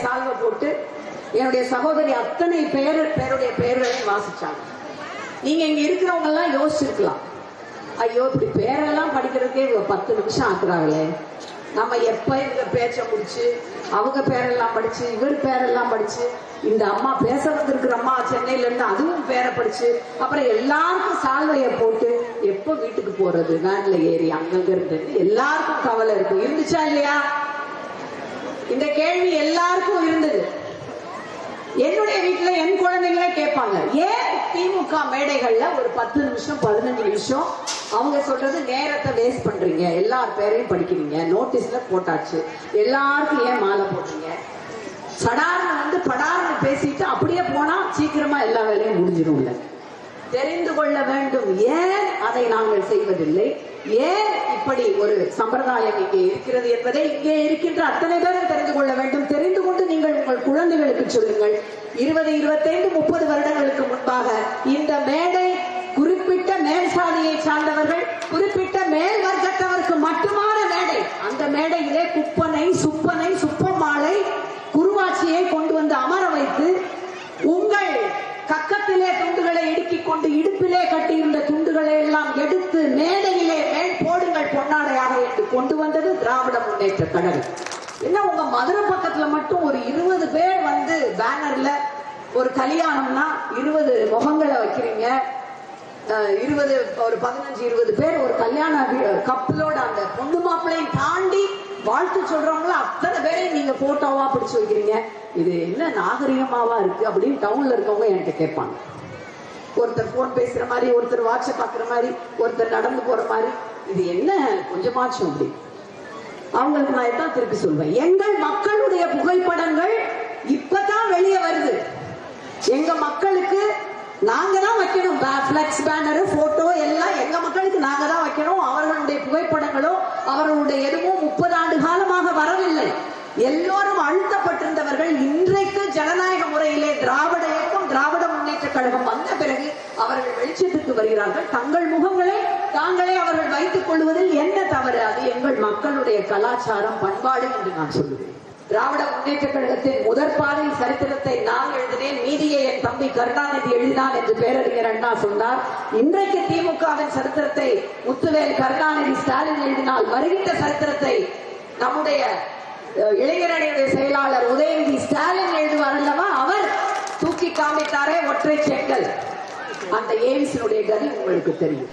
சால்வை போட்டு என்னுடைய சகோதரி அத்தனை பேருடைய பெயர்களையும் வாசிச்சாங்க. நீங்க இங்க இருக்கிறவங்க எல்லாம் யோசிச்சிருக்கலாம், ஐயோ இப்படி பேரெல்லாம் படிக்கிறதுக்கே 10 நிமிஷம் ஆக்குறாங்களே, நம்ம எப்ப இந்த பேச்ச முடிச்சு அவங்க பேரெல்லாம் படிச்சு இவர் பேரெல்லாம் படிச்சு இந்த அம்மா பேச வந்திருக்கிற அம்மா சென்னையில இருந்து அதுவும் பேரை படிச்சு அப்புறம் எல்லாருக்கும் சால்வைய போட்டு எப்ப வீட்டுக்கு போறது, வேன்ல ஏறி அங்கங்க இருந்து எல்லாருக்கும் கவலை இருக்கும். இருந்துச்சா இல்லையா? இந்த கேள்வி எல்லாருக்கும் இருந்தது. என்னுடைய வீட்டுல என் குழந்தைங்களே கேட்பாங்க, ஏன் திமுக மேடைகள்ல ஒரு 10 நிமிஷம் 15 நிமிஷம் அவங்க சொல்றது நேரத்தை வேஸ்ட் பண்றீங்க, எல்லார் பேரையும் படிக்கிறீங்க, நோட்டீஸ்ல போட்டாச்சு, எல்லாருக்கும் ஏன் மாலை போட்டீங்க, சடார்னு படார்னு பேசிட்டு அப்படியே போனா சீக்கிரமா எல்லா வேலையும் முடிஞ்சிடும்ல. தெரிந்து கொள்ள வேண்டும் ஏன் அதை நாங்கள் செய்வதில்லை, ஏன் இப்படி ஒரு சம்பிரதாயம் இங்கே இருக்கிறது என்பதை இங்கே இருக்கின்ற அத்தனை பேரும் தெரிந்து கொள்ள வேண்டும். தெரிந்து கொண்டு நீங்கள் உங்கள் குழந்தைகளுக்கு சொல்லுங்கள். 20, 25, 30 வருடங்களுக்கு முன்பாக இந்த மேடை குறிப்பிட்ட மேல் சாதியை சார்ந்தவர்கள், குறிப்பிட்ட மேல் வர்க்கத்தவருக்கு மட்டுமான மேடை. அந்த மேடையிலே குப்பனை, சுப்பனை, சுப்பமாலை, குருவாட்சியை கொண்டு வந்து அமர வைத்து உங்கள் கக்கத்திலே துண்டுகளை இடுக்கிக் கொண்டு இடுப்பிலே கட்டியிருந்த துண்டுகளை எல்லாம் எடுத்து மேடையிலே மேல் போடுங்கள் பொன்னாடையாக என்று கொண்டு வந்தது திராவிட முன்னேற்ற கழகம். என்ன உங்க மதுரை பக்கத்துல மட்டும் ஒரு 20 பேர் வந்து பேனர்ல ஒரு கல்யாணம்னா 20 முகங்களை வைக்கிறீங்க, 15-20 பேர் ஒரு கல்யாண கப்பலோட அந்த பொண்ணு மாப்பிள்ளையும் தாண்டி வாழ்த்து சொல்றவங்கள அத்தனை பேரையும் நீங்க போட்டோவா பிடிச்சு வைக்கிறீங்க. இது என்ன நாகரிகமாவா இருக்கு அப்படின்னு டவுன்ல இருக்கவங்க என்கிட்ட கேட்பாங்க. ஒருத்தர் போன் பேசுற மாதிரி, ஒருத்தர் வாட்ஸ்அப் பாக்குற மாதிரி, ஒருத்தர் நடந்து போற மாதிரி, இது என்ன கொஞ்சமாச்சும் அப்படி. அவங்களுக்கு நான் எதான் திருப்பி சொல்வேன், எங்கள் மக்களுடைய புகைப்படங்கள் இப்பதான் வெளியே வருது. எங்க மக்களுக்கு நாங்க தான் வைக்கணும், பிளெக்ஸ் பேனர் போட்டோ எல்லாம் எங்க மக்களுக்கு நாங்க தான் வைக்கணும். அவர்களுடைய புகைப்படங்களோ அவர்களுடைய எதுவும் 30 ஆண்டு காலமாக வரவில்லை. எல்லோரும் அழுத்தப்பட்டிருந்தவர்கள் இன்றைக்கு ஜனநாயக முறையிலே திராவிட இயக்கம், திராவிட முன்னேற்ற கழகம் வந்த பிறகு அவர்கள் வெளிச்சத்துக்கு வருகிறார்கள். தங்கள் முகங்களை தாங்களே அவர்கள் வைத்துக் கொள்வதில் என்ன தவறு? அது எங்கள் மக்களுடைய கலாச்சாரம், பண்பாடு என்று நான் சொல்லுவேன். திராவிட முன்னேற்ற கழகத்தின் முதற் பாதை சரித்திரத்தை நான் எழுதினேன், மீதியை என் தம்பி கருணாநிதி எழுதினான் என்று பேரறிஞர் அண்ணா சொன்னார். இன்றைக்கு திமுகவின் சரித்திரத்தை முத்துவேல் கருணாநிதி ஸ்டாலின் எழுதினால் வருகின்ற சரித்திரத்தை நம்முடைய இளைஞரணியுடைய செயலாளர் உதயநிதி ஸ்டாலின் எழுதுவார் அல்லவா? அவர் தூக்கி காமித்தாரே ஒற்றை செங்கல், அந்த எய்ம்ஸினுடைய கதி உங்களுக்கு தெரியும்.